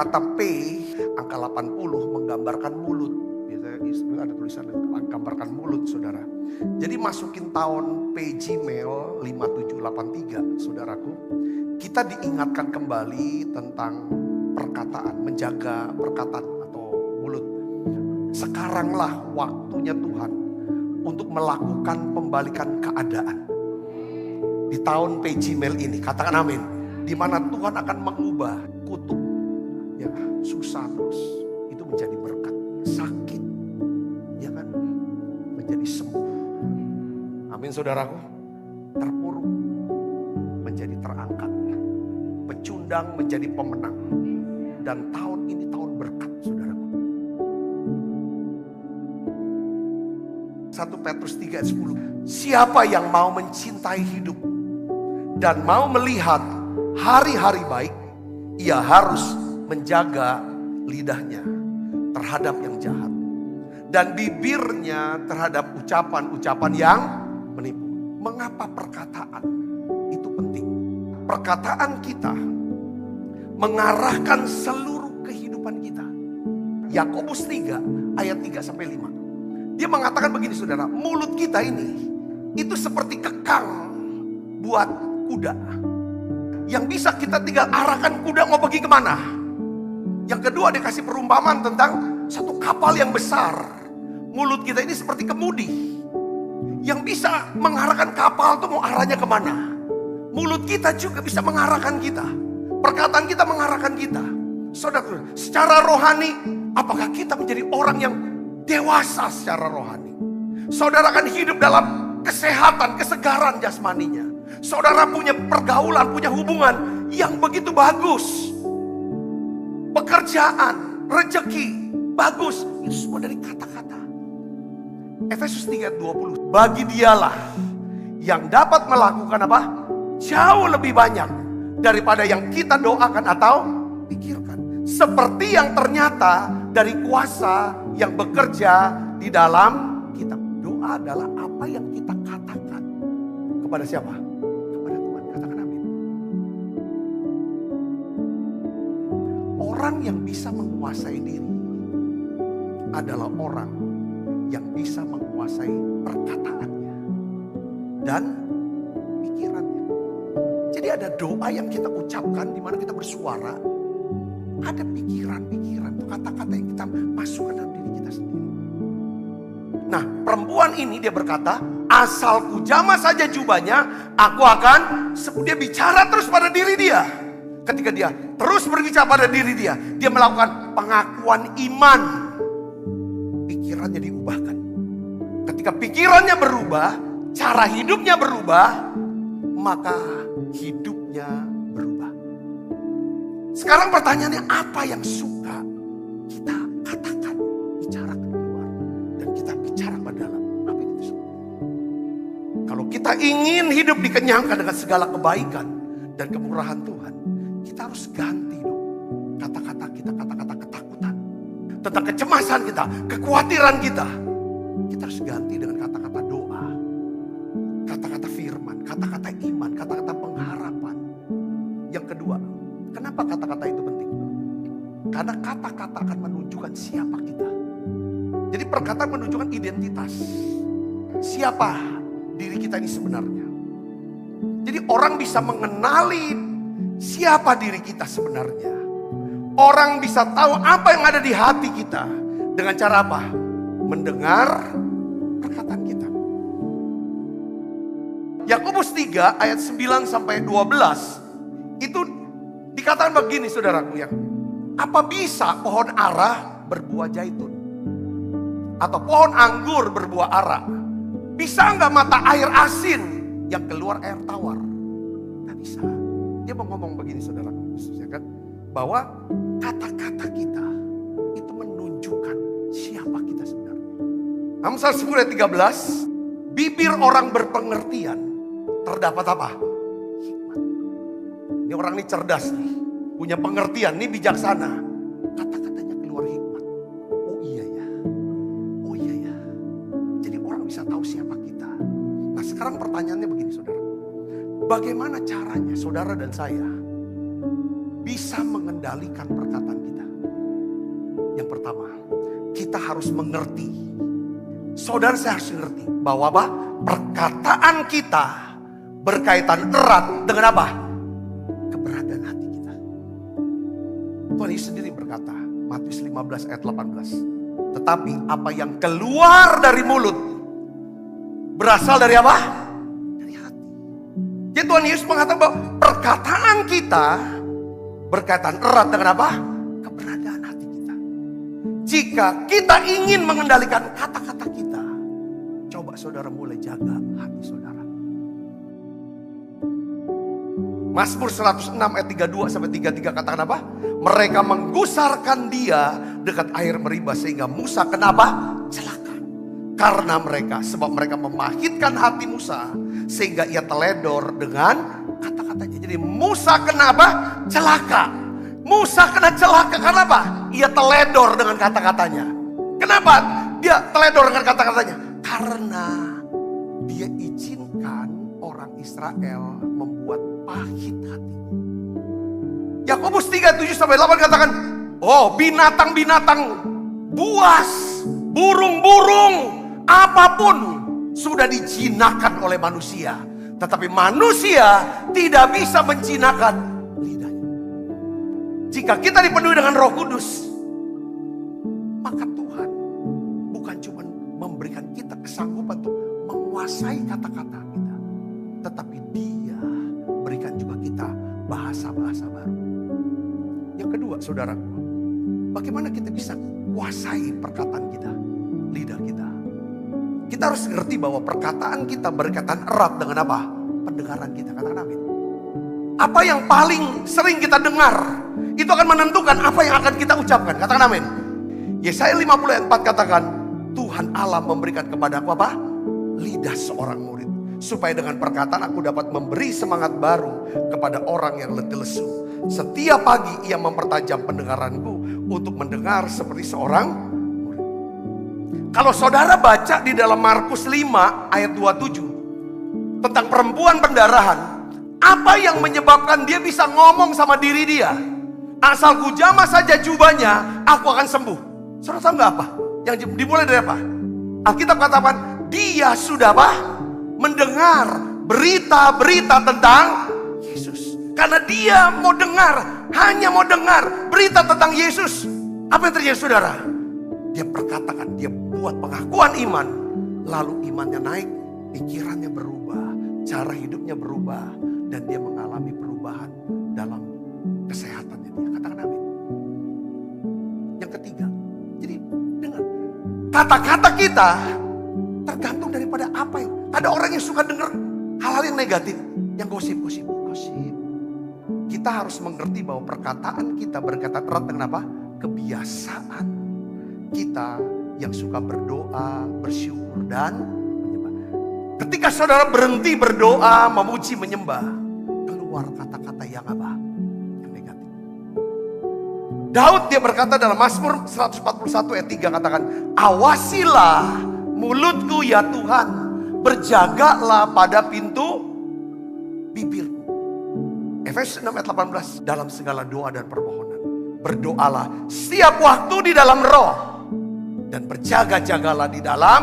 Kata P, angka 80 menggambarkan mulut. Biasanya ada tulisan menggambarkan mulut, saudara. Jadi masukin tahun P Gmail 5783, saudaraku. Kita diingatkan kembali tentang perkataan, menjaga perkataan atau mulut. Sekaranglah waktunya Tuhan untuk melakukan pembalikan keadaan. Di tahun P Gmail ini, katakan amin. Di mana Tuhan akan mengubah kutuk, ya susah terus, itu menjadi berkat. Sakit, ya kan, menjadi sembuh. Amin, saudaraku. Terpuruk menjadi terangkat, pecundang menjadi pemenang. Dan tahun ini tahun berkat, saudaraku. 1 Petrus 3 ayat 10. Siapa yang mau mencintai hidup dan mau melihat hari-hari baik, ia harus menjaga lidahnya terhadap yang jahat dan bibirnya terhadap ucapan-ucapan yang menipu. Mengapa perkataan itu penting? Perkataan kita mengarahkan seluruh kehidupan kita. Yakobus 3 ayat 3 sampai 5. Dia mengatakan begini, saudara, mulut kita ini itu seperti kekang buat kuda. Yang bisa kita tinggal arahkan kuda mau pergi kemana. Yang kedua dikasih perumpamaan tentang satu kapal yang besar. Mulut kita ini seperti kemudi. Yang bisa mengarahkan kapal itu mau arahnya kemana. Mulut kita juga bisa mengarahkan kita. Perkataan kita mengarahkan kita. Saudara, secara rohani, apakah kita menjadi orang yang dewasa secara rohani? Saudara akan hidup dalam kesehatan, kesegaran jasmaninya. Saudara punya pergaulan, punya hubungan yang begitu bagus. Pekerjaan, rezeki, bagus. Itu semua dari kata-kata. Efesus 3 ayat 20. Bagi dialah yang dapat melakukan apa? Jauh lebih banyak daripada yang kita doakan atau pikirkan. Seperti yang ternyata dari kuasa yang bekerja di dalam kita. Doa adalah apa yang kita katakan. Kepada siapa? Kepada Tuhan. Katakan amin. Orang yang bisa menguasai diri adalah orang yang bisa menguasai perkataannya dan pikirannya. Jadi ada doa yang kita ucapkan di mana kita bersuara. Ada pikiran-pikiran, kata-kata yang kita masukkan dalam diri kita sendiri. Nah, perempuan ini dia berkata, asal ku jamah saja jubahnya, aku akan. Dia bicara terus pada diri dia. Ketika dia terus berbicara pada diri dia, dia melakukan pengakuan iman. Pikirannya diubahkan. Ketika pikirannya berubah, cara hidupnya berubah, maka hidupnya berubah. Sekarang pertanyaannya, apa yang suka kita katakan, bicarakan keluar, dan kita bicara pada dalam? Apa yang kita suka? Kalau kita ingin hidup dikenyangkan dengan segala kebaikan dan kemurahan Tuhan, kita harus ganti dong kata-kata kita, kata-kata ketakutan, tentang kecemasan kita, kekhawatiran kita. Kita harus ganti dengan kata-kata doa, kata-kata firman, kata-kata iman, kata-kata pengharapan. Yang kedua, kenapa kata-kata itu penting? Karena kata-kata akan menunjukkan siapa kita. Jadi perkataan menunjukkan identitas. Siapa diri kita ini sebenarnya. Jadi orang bisa mengenali siapa diri kita sebenarnya. Orang bisa tahu apa yang ada di hati kita. Dengan cara apa? Mendengar perkataan kita. Yakobus 3 ayat 9 sampai 12. Itu dikatakan begini, saudaraku yang. Apa bisa pohon ara berbuah zaitun? Atau pohon anggur berbuah ara? Bisa enggak mata air asin yang keluar air tawar? Nggak bisa. Dia mau ngomong begini, saudaraku, ya kan? Bahwa kata-kata kita itu menunjukkan siapa kita sebenarnya. Amsal 10 ayat 13. Bibir orang berpengertian terdapat apa? Hikmat. Ini orang ini cerdas nih. Punya pengertian, ini bijaksana. Kata-katanya keluar hikmat. Oh iya ya. Oh iya ya. Jadi orang bisa tahu siapa kita. Nah sekarang pertanyaannya begini, saudara. Bagaimana caranya saudara dan saya bisa mengendalikan perkataan kita? Yang pertama, kita harus mengerti. Saudara, saya harus mengerti bahwa apa? Perkataan kita berkaitan erat dengan apa? Keberadaan hati kita. Tuhan Yesus sendiri berkata, Matius 15 ayat 18. Tetapi apa yang keluar dari mulut berasal dari apa? Dari hati. Jadi Tuhan Yesus mengatakan bahwa perkataan kita berkaitan erat dengan apa? Keberadaan hati kita. Jika kita ingin mengendalikan kata-kata kita, coba saudara mulai jaga hati saudara. Mazmur 106 ayat 32 sampai 33 katakan apa? Mereka menggusarkan dia dekat air merimba sehingga Musa kenapa? Celaka. Karena mereka, sebab mereka memahitkan hati Musa sehingga ia teledor dengan kata-katanya. Jadi Musa kenapa? Celaka. Musa kena celaka karena apa? Ia teledor dengan kata-katanya. Kenapa dia teledor dengan kata-katanya? Karena dia izinkan orang Israel membuat pahit hati. Yakobus 3:7-8 katakan, oh binatang-binatang buas, burung-burung, apapun sudah dijinakan oleh manusia. Tetapi manusia tidak bisa menjinakkan lidahnya. Jika kita dipenuhi dengan Roh Kudus, maka Tuhan bukan cuma memberikan kita kesanggupan untuk menguasai kata-kata kita, tetapi Dia berikan juga kita bahasa-bahasa baru. Yang kedua, saudaraku, bagaimana kita bisa kuasai perkataan kita, lidah kita? Kita harus ngerti bahwa perkataan kita berkaitan erat dengan apa? Pendengaran kita. Katakan amin. Apa yang paling sering kita dengar, itu akan menentukan apa yang akan kita ucapkan. Katakan amin. Yesaya 50 ayat 4 katakan, Tuhan Allah memberikan kepadaku apa? Lidah seorang murid. Supaya dengan perkataan aku dapat memberi semangat baru kepada orang yang letih lesu. Setiap pagi ia mempertajam pendengaranku untuk mendengar seperti seorang murid. Kalau saudara baca di dalam Markus 5 ayat 27 tentang perempuan pendarahan, apa yang menyebabkan dia bisa ngomong sama diri dia? Asal ku jamah saja jubahnya, aku akan sembuh. Saudara tahu nggak apa? Yang dimulai dari apa? Alkitab katakan dia sudah apa? Mendengar berita-berita tentang Yesus. Karena dia mau dengar, hanya mau dengar berita tentang Yesus. Apa yang terjadi saudara? Dia perkatakan, dia buat pengakuan iman. Lalu imannya naik, pikirannya berubah, cara hidupnya berubah. Dan dia mengalami perubahan dalam kesehatannya dia. Katakan amin. Yang ketiga, jadi dengar. Kata-kata kita tergantung daripada apa yang. Ada orang yang suka dengar hal-hal yang negatif, yang gosip. Kita harus mengerti bahwa perkataan kita berkaitan erat dengan apa? Kebiasaan kita yang suka berdoa, bersyukur dan menyembah. Ketika saudara berhenti berdoa, memuji, menyembah, keluar kata-kata yang apa? Yang negatif. Daud dia berkata dalam Mazmur 141 ayat 3 katakan, awasilah mulutku ya Tuhan, berjagalah pada pintu bibirmu. Efesus 6 ayat 18, dalam segala doa dan permohonan berdoalah setiap waktu di dalam roh, dan berjaga-jagalah di dalam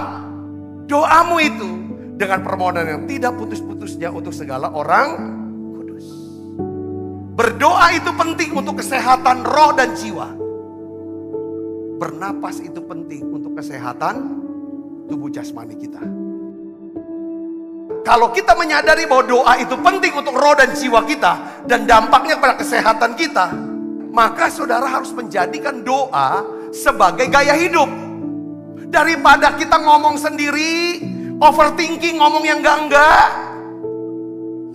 doamu itu dengan permohonan yang tidak putus-putusnya untuk segala orang kudus. Berdoa itu penting untuk kesehatan roh dan jiwa. Bernapas itu penting untuk kesehatan tubuh jasmani kita. Kalau kita menyadari bahwa doa itu penting untuk roh dan jiwa kita dan dampaknya pada kesehatan kita, maka saudara harus menjadikan doa sebagai gaya hidup. Daripada kita ngomong sendiri, overthinking, ngomong yang enggak,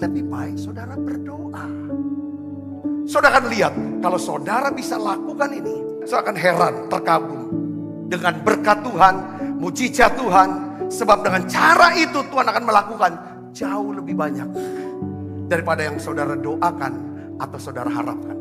lebih baik saudara berdoa. Saudara akan lihat, kalau saudara bisa lakukan ini, saudara akan heran, terkagum dengan berkat Tuhan, mujizat Tuhan. Sebab dengan cara itu Tuhan akan melakukan jauh lebih banyak daripada yang saudara doakan atau saudara harapkan.